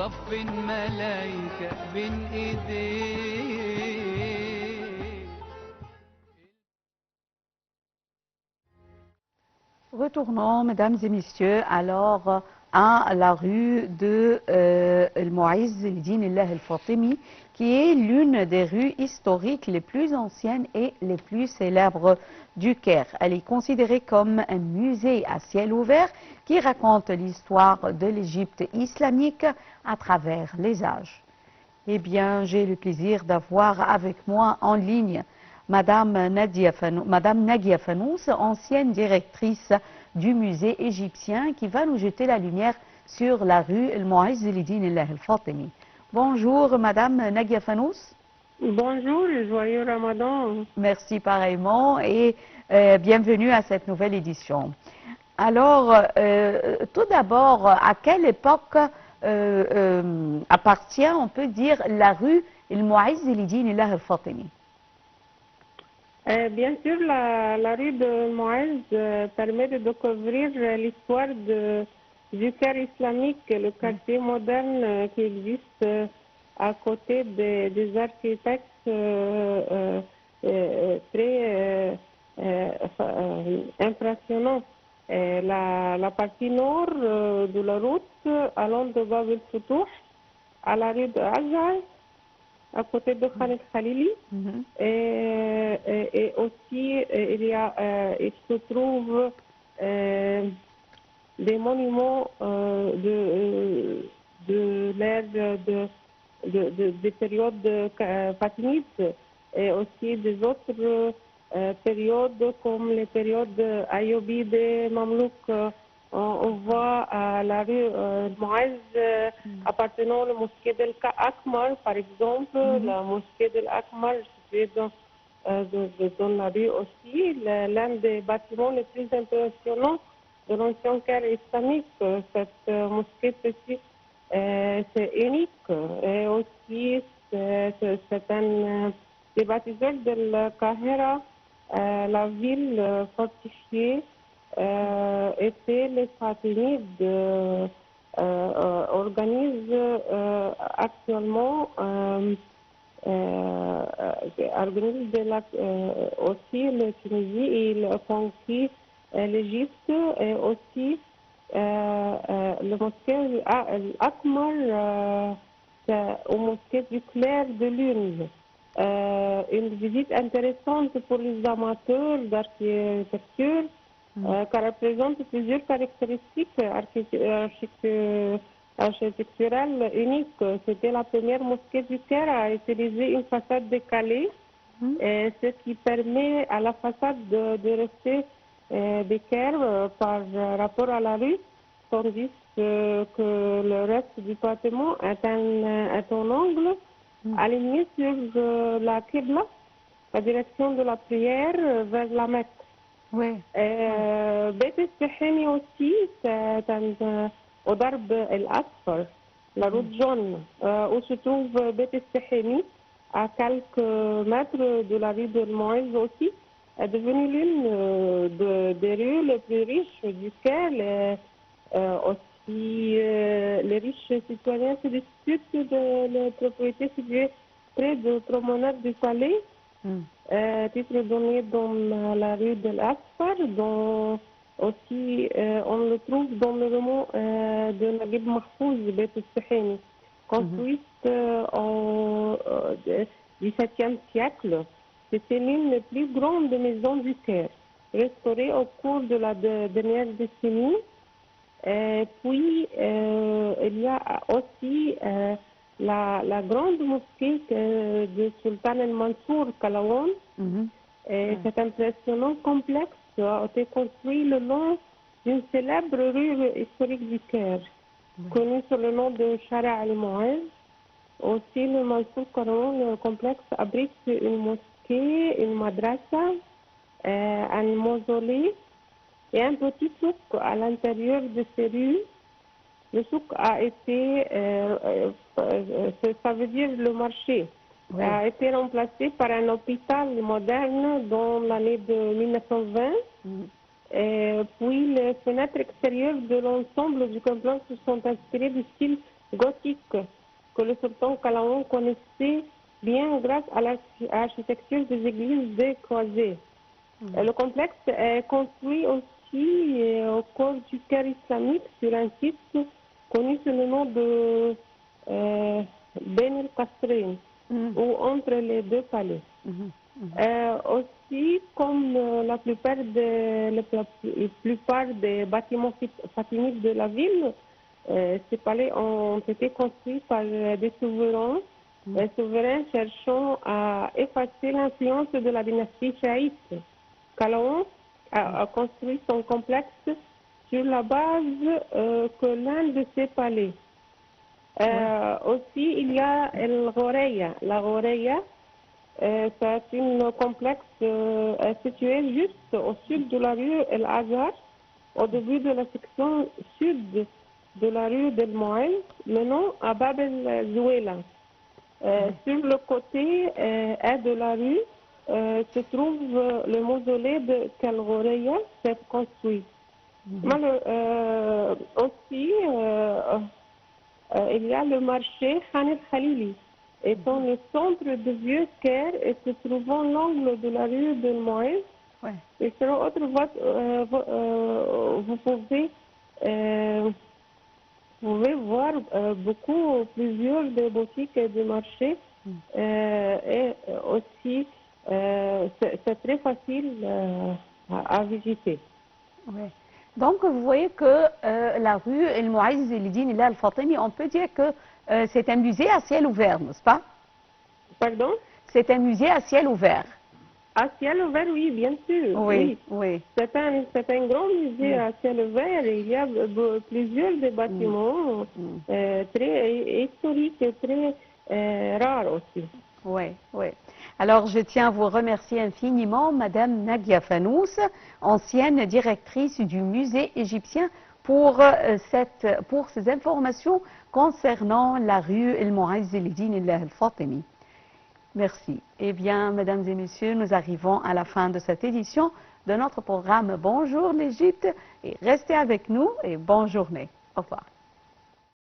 صف الملايكة بين ايديه. Retournons, mesdames et messieurs, alors à la rue de El-Mouizz el-Din Allah el-Fatimi, qui est l'une des rues historiques les plus anciennes et les plus célèbres du Caire. Elle est considérée comme un musée à ciel ouvert qui raconte l'histoire de l'Égypte islamique à travers les âges. Eh bien, j'ai le plaisir d'avoir avec moi en ligne Madame Nadia Fanous, ancienne directrice du musée égyptien, qui va nous jeter la lumière sur la rue El-Mouizz el-Din Allah el-Fatimi. Bonjour Madame Nadia Fanous. Bonjour, joyeux Ramadan. Merci pareillement et bienvenue à cette nouvelle édition. Alors, tout d'abord, à quelle époque appartient, on peut dire, la rue El-Mouizz el-Din Allah el-Fatimi? Bien sûr, la rue de Mouizz permet de découvrir l'histoire du Caire islamique, le quartier moderne qui existe à côté des architectes très impressionnants. La partie nord de la route allant de Bab el-Futuh à la rue de Azhar, à côté de Khan el-Khalili. Et aussi, il se trouve des monuments de l'ère des périodes fatimides et aussi des autres périodes comme les périodes ayyubides et mamelouks. On voit à la rue Mouizz appartenant à la mosquée d'Al-Akmar, par exemple, la mosquée d'Al-Akmar située dans la rue aussi, l'un des bâtiments les plus impressionnants de l'ancien Caire islamique. Cette mosquée petite, c'est unique et aussi c'est un des bâtisseurs de la Kahira, la ville fortifiée. Et les Fatimides organisent actuellement aussi le Tunisie, il conquit l'Égypte et aussi le mosquée Al-Akmar au mosquée du clair de lune. Une visite intéressante pour les amateurs d'architecture car elle présente plusieurs caractéristiques architecturales uniques. C'était la première mosquée du Caire à utiliser une façade décalée, ce qui permet à la façade de rester d'équerre par rapport à la rue, tandis que le reste du bâtiment est un angle aligné sur la Qibla, la direction de la prière vers la Mecque. Oui. Beit el-Sahimi aussi, c'est au Darb el-Asfar, la route jaune, où se trouve Beit el-Sahimi, à quelques mètres de la rue de Mouizz aussi, est devenue l'une des rues les plus riches du Caire. Aussi, les riches citoyens se disputent de la propriété située près de promenade du Palais. Titre donné dans la rue de l'Asfar, dont aussi on le trouve dans le roman de Naguib Mahfouz, Beit el-Sahimi, construite au XVIIe siècle. C'était l'une des plus grandes maisons du Caire, restaurée au cours de la dernière décennie. Puis, il y a aussi la grande mosquée de Sultan el-Mansour Kalawan. Cet impressionnant complexe a été construit le long d'une célèbre rue historique du Caire, connue sous le nom de Shara al-Mouizz. Aussi, le Mansour Kalawan, le complexe abrite une mosquée, une madrasa, un mausolée et un petit souk à l'intérieur de ces rues. Le souk a été, ça veut dire le marché, a été remplacé par un hôpital moderne dans l'année de 1920. Et puis les fenêtres extérieures de l'ensemble du complexe sont inspirées du style gothique que le sultan Kalaon connaissait bien grâce à l'architecture des églises des croisés. Le complexe est construit aussi au cours du cœur islamique sur un site connu sous le nom de Ben el-Qasrin, ou entre les deux palais. Aussi, comme la plupart des bâtiments fatimides de la ville, ces palais ont été construits par des souverains cherchant à effacer l'influence de la dynastie chiite. Kalaon a construit son complexe sur la base que l'un de ses palais. Aussi, il y a El Ghoreya. La Ghoreya, c'est un complexe situé juste au sud de la rue El Azhar, au début de la section sud de la rue del Moel, menant à Bab el Zouela. Sur le côté est de la rue se trouve le mausolée de Kel Ghoreya, s'est construit. Aussi, il y a le marché Khan el-Khalili, étant le centre de vieux Caire et se trouvant l'angle de la rue de Moïse. Et sur autre vote, vous pouvez voir plusieurs des boutiques et des marchés. Et aussi, c'est très facile à visiter. Ouais. Donc, vous voyez que la rue El Mouaïz El-Din Illah Al-Fatimi, on peut dire que c'est un musée à ciel ouvert, n'est-ce pas? Pardon? C'est un musée à ciel ouvert. À ciel ouvert, oui, bien sûr. Oui, oui. C'est un grand musée à ciel ouvert. Il y a plusieurs des bâtiments très historiques et très rares aussi. Oui, oui. Alors, je tiens à vous remercier infiniment, Madame Nadia Fanous, ancienne directrice du musée égyptien, pour ces informations concernant la rue El Mouaïz El-Din Illah Al-Fatimi. Merci. Eh bien, mesdames et messieurs, nous arrivons à la fin de cette édition de notre programme Bonjour l'Égypte. Et restez avec nous et bonne journée. Au revoir.